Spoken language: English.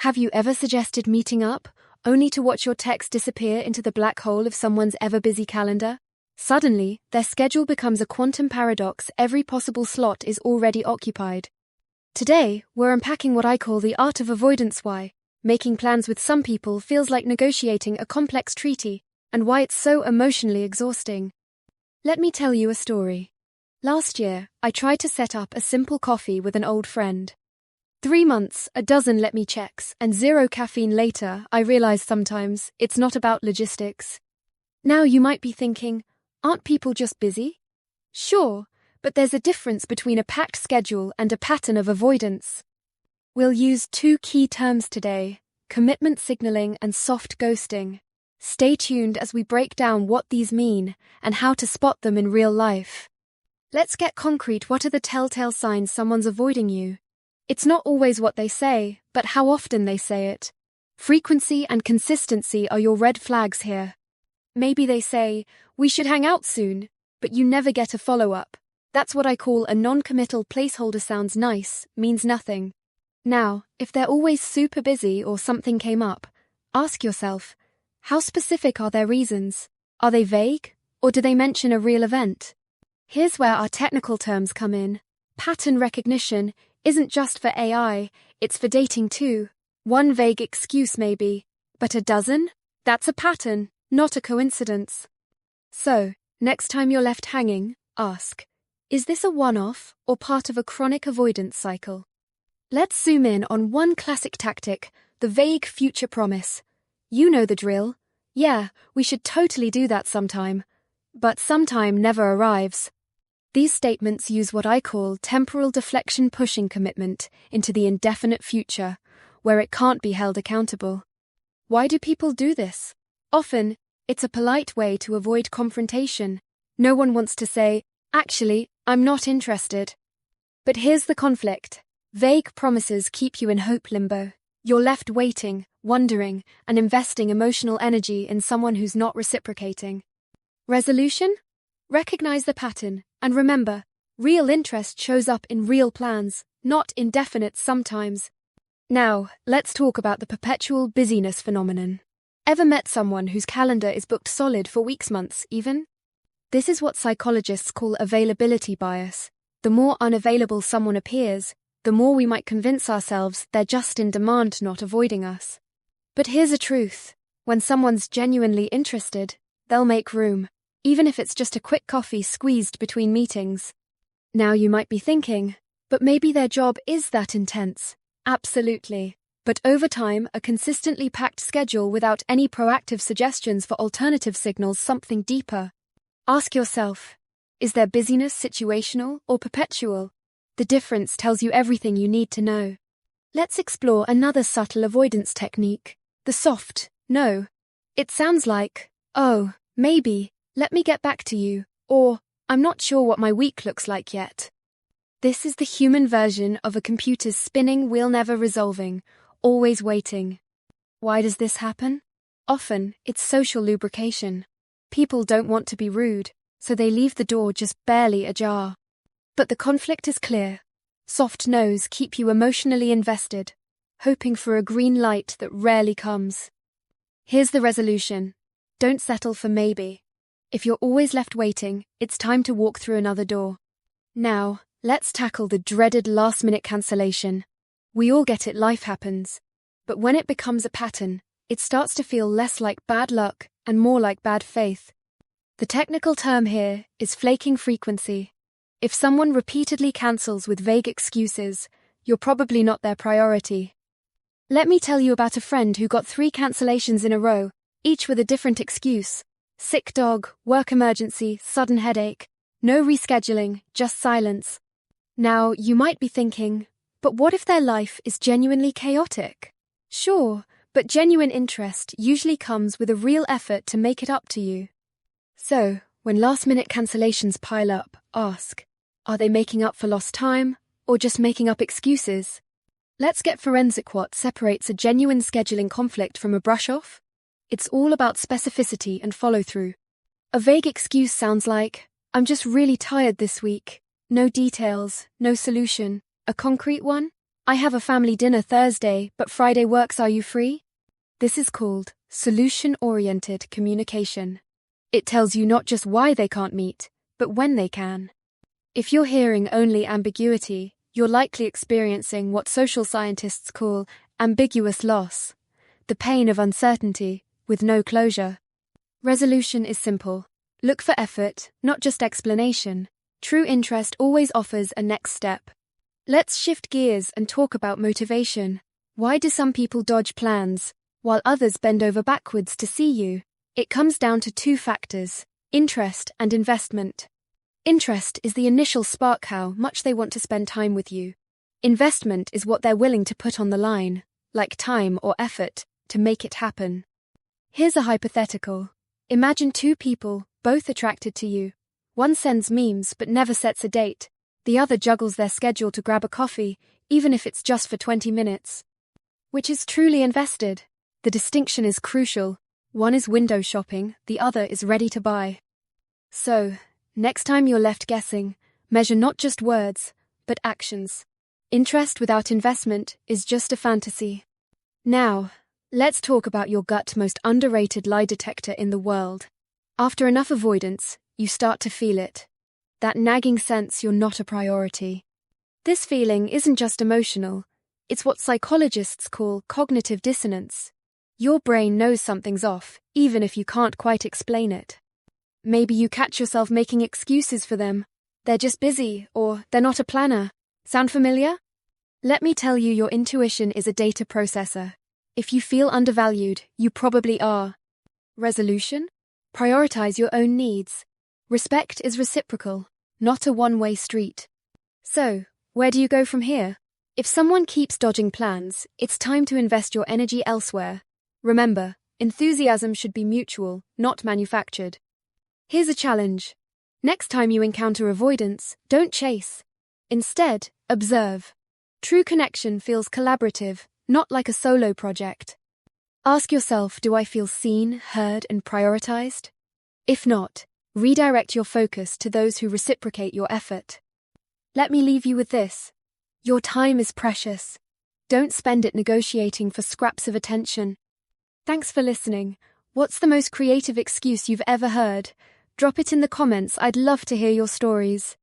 Have you ever suggested meeting up, only to watch your text disappear into the black hole of someone's ever-busy calendar? Suddenly, their schedule becomes a quantum paradox. Every possible slot is already occupied. Today, we're unpacking what I call the art of avoidance, why making plans with some people feels like negotiating a complex treaty, and why it's so emotionally exhausting. Let me tell you a story. Last year, I tried to set up a simple coffee with an old friend. 3 months, a dozen let me checks, and 0 caffeine later, I realized sometimes it's not about logistics. Now you might be thinking, aren't people just busy? Sure, but there's a difference between a packed schedule and a pattern of avoidance. We'll use 2 key terms today: commitment signaling and soft ghosting. Stay tuned as we break down what these mean and how to spot them in real life. Let's get concrete. What are the telltale signs someone's avoiding you? It's not always what they say, but how often they say it. Frequency and consistency are your red flags here. Maybe they say, "We should hang out soon," but you never get a follow-up. That's what I call a non-committal placeholder. Sounds nice, means nothing. Now, if they're always super busy or something came up, ask yourself, how specific are their reasons? Are they vague, or do they mention a real event? Here's where our technical terms come in. Pattern recognition isn't just for AI, it's for dating too. 1 vague excuse maybe, but a dozen? That's a pattern, not a coincidence. So, next time you're left hanging, ask, is this a one-off or part of a chronic avoidance cycle? Let's zoom in on one classic tactic, the vague future promise. You know the drill. Yeah, we should totally do that sometime. But sometime never arrives. These statements use what I call temporal deflection, pushing commitment into the indefinite future, where it can't be held accountable. Why do people do this? Often, it's a polite way to avoid confrontation. No one wants to say, "Actually, I'm not interested." But here's the conflict. Vague promises keep you in hope limbo. You're left waiting, wondering, and investing emotional energy in someone who's not reciprocating. Resolution? Recognize the pattern, and remember, real interest shows up in real plans, not indefinite sometimes. Now, let's talk about the perpetual busyness phenomenon. Ever met someone whose calendar is booked solid for weeks, months, even? This is what psychologists call availability bias. The more unavailable someone appears, the more we might convince ourselves they're just in demand, not avoiding us. But here's a truth. When someone's genuinely interested, they'll make room, even if it's just a quick coffee squeezed between meetings. Now you might be thinking, but maybe their job is that intense. Absolutely. But over time, a consistently packed schedule without any proactive suggestions for alternative signals something deeper. Ask yourself, is their busyness situational or perpetual? The difference tells you everything you need to know. Let's explore another subtle avoidance technique, the soft no. It sounds like, "Oh, maybe, let me get back to you," or "I'm not sure what my week looks like yet." This is the human version of a computer's spinning wheel, never resolving, always waiting. Why does this happen? Often, it's social lubrication. People don't want to be rude, so they leave the door just barely ajar. But the conflict is clear. Soft no's keep you emotionally invested, hoping for a green light that rarely comes. Here's the resolution. Don't settle for maybe. If you're always left waiting, it's time to walk through another door. Now, let's tackle the dreaded last-minute cancellation. We all get it, life happens. But when it becomes a pattern, it starts to feel less like bad luck and more like bad faith. The technical term here is flaking frequency. If someone repeatedly cancels with vague excuses, you're probably not their priority. Let me tell you about a friend who got 3 cancellations in a row, each with a different excuse. Sick dog, work emergency, sudden headache. No rescheduling, just silence. Now, you might be thinking, but what if their life is genuinely chaotic? Sure, but genuine interest usually comes with a real effort to make it up to you. So, when last-minute cancellations pile up, ask, are they making up for lost time, or just making up excuses? Let's get forensic. What separates a genuine scheduling conflict from a brush-off? It's all about specificity and follow-through. A vague excuse sounds like, "I'm just really tired this week." No details, no solution. A concrete one? I have a family dinner Thursday, but Friday works, are you free? This is called solution-oriented communication. It tells you not just why they can't meet, but when they can. If you're hearing only ambiguity, you're likely experiencing what social scientists call ambiguous loss, the pain of uncertainty with no closure. Resolution is simple. Look for effort, not just explanation. True interest always offers a next step. Let's shift gears and talk about motivation. Why do some people dodge plans, while others bend over backwards to see you? It comes down to two factors: interest and investment. Interest is the initial spark, how much they want to spend time with you. Investment is what they're willing to put on the line, like time or effort, to make it happen. Here's a hypothetical. Imagine two people, both attracted to you. One sends memes but never sets a date. The other juggles their schedule to grab a coffee, even if it's just for 20 minutes. Which is truly invested? The distinction is crucial. One is window shopping, the other is ready to buy. So, next time you're left guessing, measure not just words, but actions. Interest without investment is just a fantasy. Now, let's talk about your gut most underrated lie detector in the world. After enough avoidance, you start to feel it. That nagging sense you're not a priority. This feeling isn't just emotional, it's what psychologists call cognitive dissonance. Your brain knows something's off, even if you can't quite explain it. Maybe you catch yourself making excuses for them. They're just busy, or they're not a planner. Sound familiar? Let me tell you, your intuition is a data processor. If you feel undervalued, you probably are. Resolution? Prioritize your own needs. Respect is reciprocal, not a one-way street. So, where do you go from here? If someone keeps dodging plans, it's time to invest your energy elsewhere. Remember, enthusiasm should be mutual, not manufactured. Here's a challenge. Next time you encounter avoidance, don't chase. Instead, observe. True connection feels collaborative, not like a solo project. Ask yourself, do I feel seen, heard, and prioritized? If not, redirect your focus to those who reciprocate your effort. Let me leave you with this. Your time is precious. Don't spend it negotiating for scraps of attention. Thanks for listening. What's the most creative excuse you've ever heard? Drop it in the comments. I'd love to hear your stories.